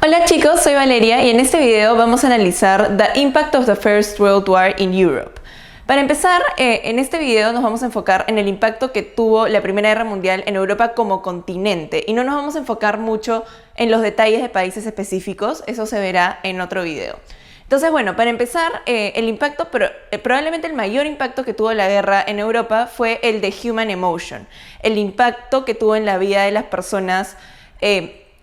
Hola chicos, soy Valeria y en este video vamos a analizar The Impact of the First World War in Europe. Para empezar, en este video nos vamos a enfocar en el impacto que tuvo la Primera Guerra Mundial en Europa como continente y no nos vamos a enfocar mucho en los detalles de países específicos, eso se verá en otro video. Entonces, bueno, para empezar, el impacto, probablemente el mayor impacto que tuvo la guerra en Europa fue el de Human Emotion, el impacto que tuvo en la vida de las personas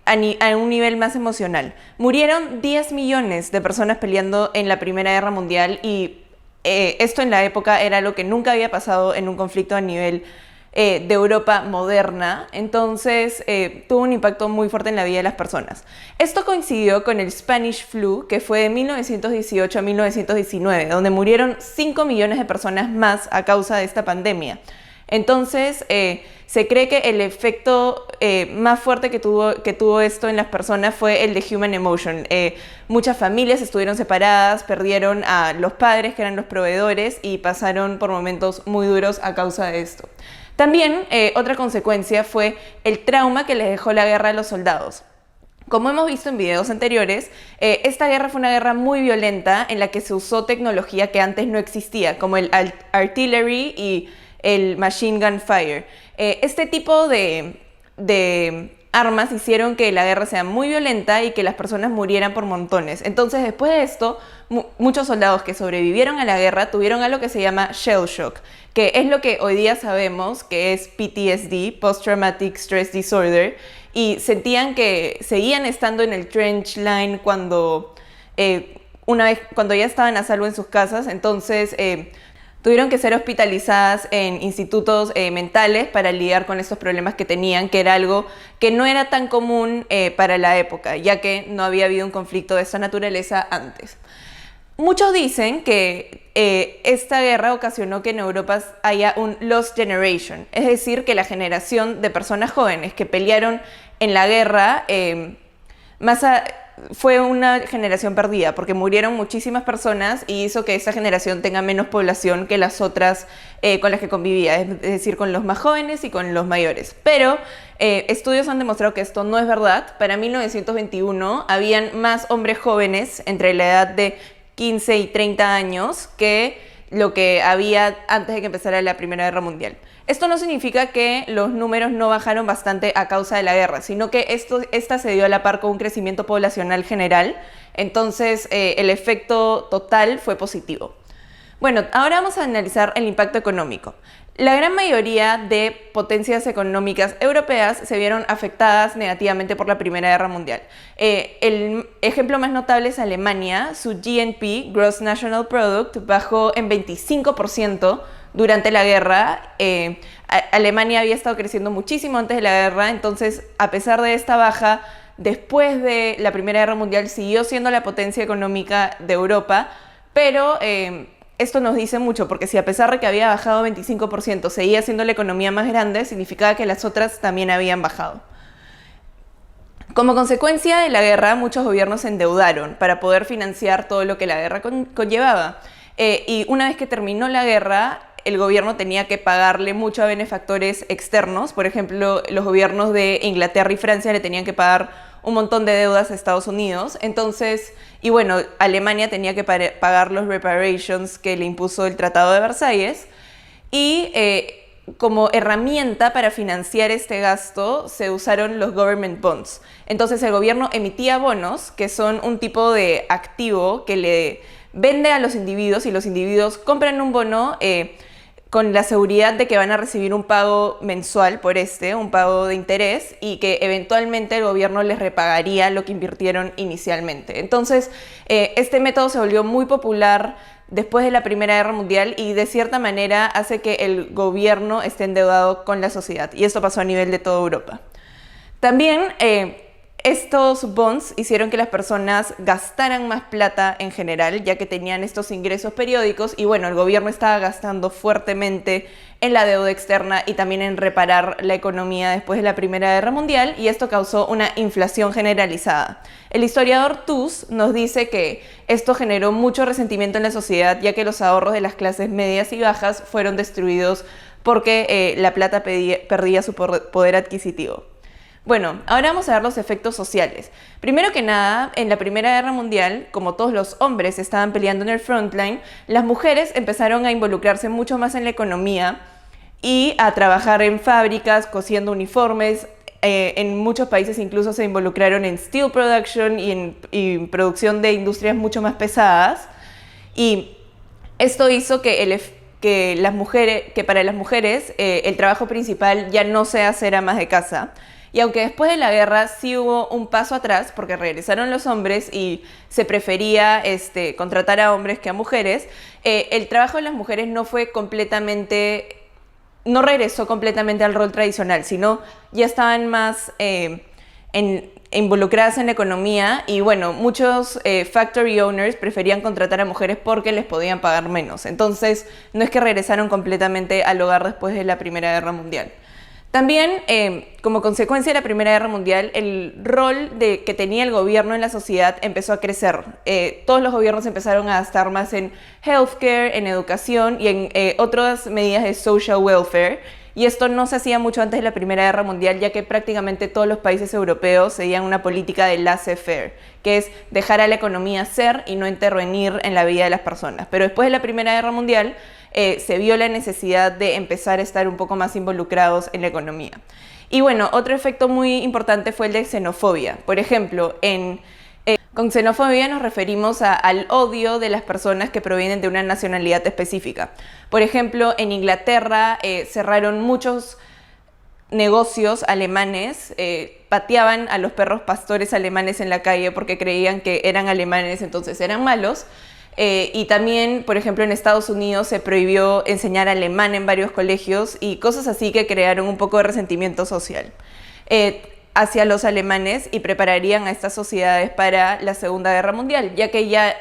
a un nivel más emocional. Murieron 10 millones de personas peleando en la Primera Guerra Mundial y esto en la época era lo que nunca había pasado en un conflicto a nivel de Europa moderna. Entonces tuvo un impacto muy fuerte en la vida de las personas. Esto coincidió con el Spanish Flu, que fue de 1918 a 1919, donde murieron 5 millones de personas más a causa de esta pandemia. Entonces, se cree que el efecto más fuerte que tuvo esto en las personas fue el de Human Emotion. Muchas familias estuvieron separadas, perdieron a los padres, que eran los proveedores, y pasaron por momentos muy duros a causa de esto. También, otra consecuencia fue el trauma que les dejó la guerra a los soldados. Como hemos visto en videos anteriores, esta guerra fue una guerra muy violenta en la que se usó tecnología que antes no existía, como el artillery y el machine gun fire. Este tipo de armas hicieron que la guerra sea muy violenta y que las personas murieran por montones. Entonces, después de esto, muchos soldados que sobrevivieron a la guerra tuvieron algo que se llama shell shock, que es lo que hoy día sabemos que es PTSD, Post Traumatic Stress Disorder, y sentían que seguían estando en el trench line cuando ya estaban a salvo en sus casas. Entonces tuvieron que ser hospitalizadas en institutos mentales para lidiar con estos problemas que tenían, que era algo que no era tan común para la época, ya que no había habido un conflicto de esta naturaleza antes. Muchos dicen que esta guerra ocasionó que en Europa haya un lost generation, es decir, que la generación de personas jóvenes que pelearon en la guerra fue una generación perdida, porque murieron muchísimas personas y hizo que esa generación tenga menos población que las otras con las que convivía, es decir, con los más jóvenes y con los mayores. Pero estudios han demostrado que esto no es verdad. Para 1921 habían más hombres jóvenes entre la edad de 15 y 30 años que lo que había antes de que empezara la Primera Guerra Mundial. Esto no significa que los números no bajaron bastante a causa de la guerra, sino que esta se dio a la par con un crecimiento poblacional general. Entonces, el efecto total fue positivo. Bueno, ahora vamos a analizar el impacto económico. La gran mayoría de potencias económicas europeas se vieron afectadas negativamente por la Primera Guerra Mundial. El ejemplo más notable es Alemania. Su GNP, Gross National Product, bajó en 25% durante la guerra. Alemania había estado creciendo muchísimo antes de la guerra, entonces a pesar de esta baja, después de la Primera Guerra Mundial siguió siendo la potencia económica de Europa, pero esto nos dice mucho, porque si a pesar de que había bajado 25%, seguía siendo la economía más grande, significaba que las otras también habían bajado. Como consecuencia de la guerra, muchos gobiernos se endeudaron para poder financiar todo lo que la guerra conllevaba. Y una vez que terminó la guerra, el gobierno tenía que pagarle mucho a benefactores externos. Por ejemplo, los gobiernos de Inglaterra y Francia le tenían que pagar un montón de deudas a Estados Unidos. Entonces, y bueno, Alemania tenía que pagar los reparations que le impuso el Tratado de Versalles. Y como herramienta para financiar este gasto se usaron los government bonds. Entonces el gobierno emitía bonos, que son un tipo de activo que le vende a los individuos, y los individuos compran un bono con la seguridad de que van a recibir un pago mensual por un pago de interés, y que eventualmente el gobierno les repagaría lo que invirtieron inicialmente. Entonces, este método se volvió muy popular después de la Primera Guerra Mundial y de cierta manera hace que el gobierno esté endeudado con la sociedad, y esto pasó a nivel de toda Europa. También estos bonds hicieron que las personas gastaran más plata en general, ya que tenían estos ingresos periódicos, y bueno, el gobierno estaba gastando fuertemente en la deuda externa y también en reparar la economía después de la Primera Guerra Mundial, y esto causó una inflación generalizada. El historiador Tooze nos dice que esto generó mucho resentimiento en la sociedad, ya que los ahorros de las clases medias y bajas fueron destruidos porque la plata perdía su poder adquisitivo. Bueno, ahora vamos a ver los efectos sociales. Primero que nada, en la Primera Guerra Mundial, como todos los hombres estaban peleando en el frontline, las mujeres empezaron a involucrarse mucho más en la economía y a trabajar en fábricas, cosiendo uniformes. En muchos países incluso se involucraron en steel production y en producción de industrias mucho más pesadas. Y esto hizo que para las mujeres el trabajo principal ya no sea ser amas de casa. Y aunque después de la guerra sí hubo un paso atrás, porque regresaron los hombres y se prefería contratar a hombres que a mujeres, el trabajo de las mujeres no regresó completamente al rol tradicional, sino ya estaban más involucradas en la economía y bueno, muchos factory owners preferían contratar a mujeres porque les podían pagar menos. Entonces, no es que regresaron completamente al hogar después de la Primera Guerra Mundial. También, como consecuencia de la Primera Guerra Mundial, el rol que tenía el gobierno en la sociedad empezó a crecer. Todos los gobiernos empezaron a gastar más en healthcare, en educación y en otras medidas de social welfare. Y esto no se hacía mucho antes de la Primera Guerra Mundial, ya que prácticamente todos los países europeos seguían una política de laissez-faire, que es dejar a la economía ser y no intervenir en la vida de las personas. Pero después de la Primera Guerra Mundial, se vio la necesidad de empezar a estar un poco más involucrados en la economía. Y bueno, otro efecto muy importante fue el de xenofobia. Por ejemplo, con xenofobia nos referimos al odio de las personas que provienen de una nacionalidad específica. Por ejemplo, en Inglaterra cerraron muchos negocios alemanes, pateaban a los perros pastores alemanes en la calle porque creían que eran alemanes, entonces eran malos. Y también, por ejemplo, en Estados Unidos se prohibió enseñar alemán en varios colegios y cosas así que crearon un poco de resentimiento social hacia los alemanes y prepararían a estas sociedades para la Segunda Guerra Mundial, ya que ya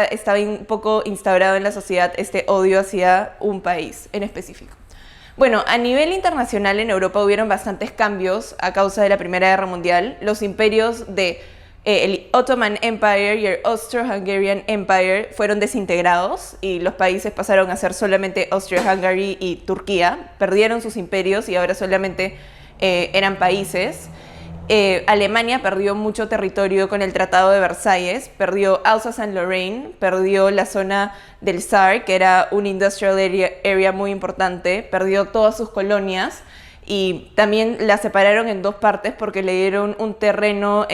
estaba un poco instaurado en la sociedad este odio hacia un país en específico. Bueno, a nivel internacional en Europa hubieron bastantes cambios a causa de la Primera Guerra Mundial. Los imperios el Ottoman Empire y el Austro-Hungarian Empire fueron desintegrados y los países pasaron a ser solamente Austria-Hungary y Turquía. Perdieron sus imperios y ahora solamente eran países. Alemania perdió mucho territorio con el Tratado de Versalles, perdió Alsace-Lorraine, perdió la zona del Saar, que era un industrial area muy importante, perdió todas sus colonias. Y también la separaron en dos partes porque le dieron un terreno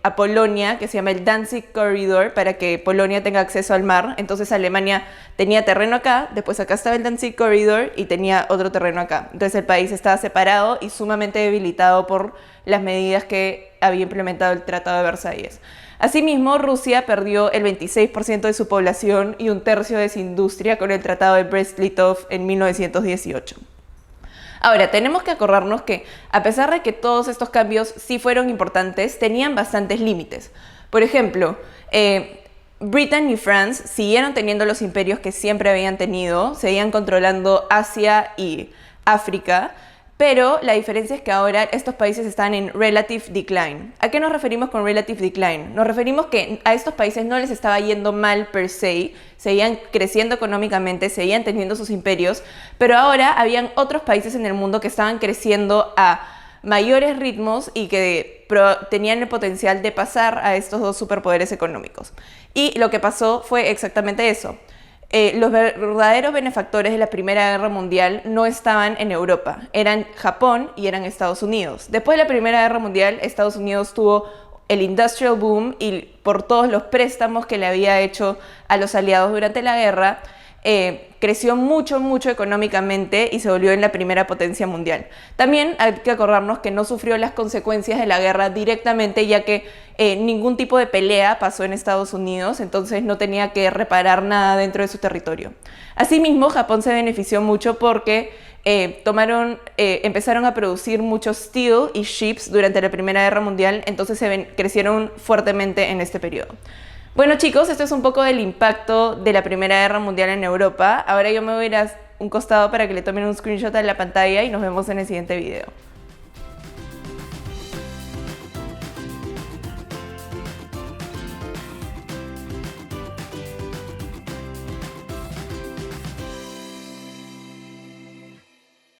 a Polonia que se llama el Danzig Corridor para que Polonia tenga acceso al mar. Entonces Alemania tenía terreno acá, después acá estaba el Danzig Corridor y tenía otro terreno acá. Entonces el país estaba separado y sumamente debilitado por las medidas que había implementado el Tratado de Versalles. Asimismo, Rusia perdió el 26% de su población y un tercio de su industria con el Tratado de Brest-Litov en 1918. Ahora, tenemos que acordarnos que, a pesar de que todos estos cambios sí fueron importantes, tenían bastantes límites. Por ejemplo, Britain y France siguieron teniendo los imperios que siempre habían tenido, seguían controlando Asia y África, pero la diferencia es que ahora estos países están en relative decline. ¿A qué nos referimos con relative decline? Nos referimos que a estos países no les estaba yendo mal per se, seguían creciendo económicamente, seguían teniendo sus imperios, pero ahora habían otros países en el mundo que estaban creciendo a mayores ritmos y que tenían el potencial de pasar a estos dos superpoderes económicos. Y lo que pasó fue exactamente eso. Los verdaderos benefactores de la Primera Guerra Mundial no estaban en Europa, eran Japón y eran Estados Unidos. Después de la Primera Guerra Mundial, Estados Unidos tuvo el industrial boom y por todos los préstamos que le había hecho a los aliados durante la guerra, creció mucho económicamente y se volvió en la primera potencia mundial. También hay que acordarnos que no sufrió las consecuencias de la guerra directamente, ya que ningún tipo de pelea pasó en Estados Unidos, entonces no tenía que reparar nada dentro de su territorio. Asimismo, Japón se benefició mucho porque empezaron a producir mucho steel y ships durante la Primera Guerra Mundial, entonces crecieron fuertemente en este periodo. Bueno chicos, esto es un poco del impacto de la Primera Guerra Mundial en Europa. Ahora yo me voy a ir a un costado para que le tomen un screenshot de la pantalla y nos vemos en el siguiente video.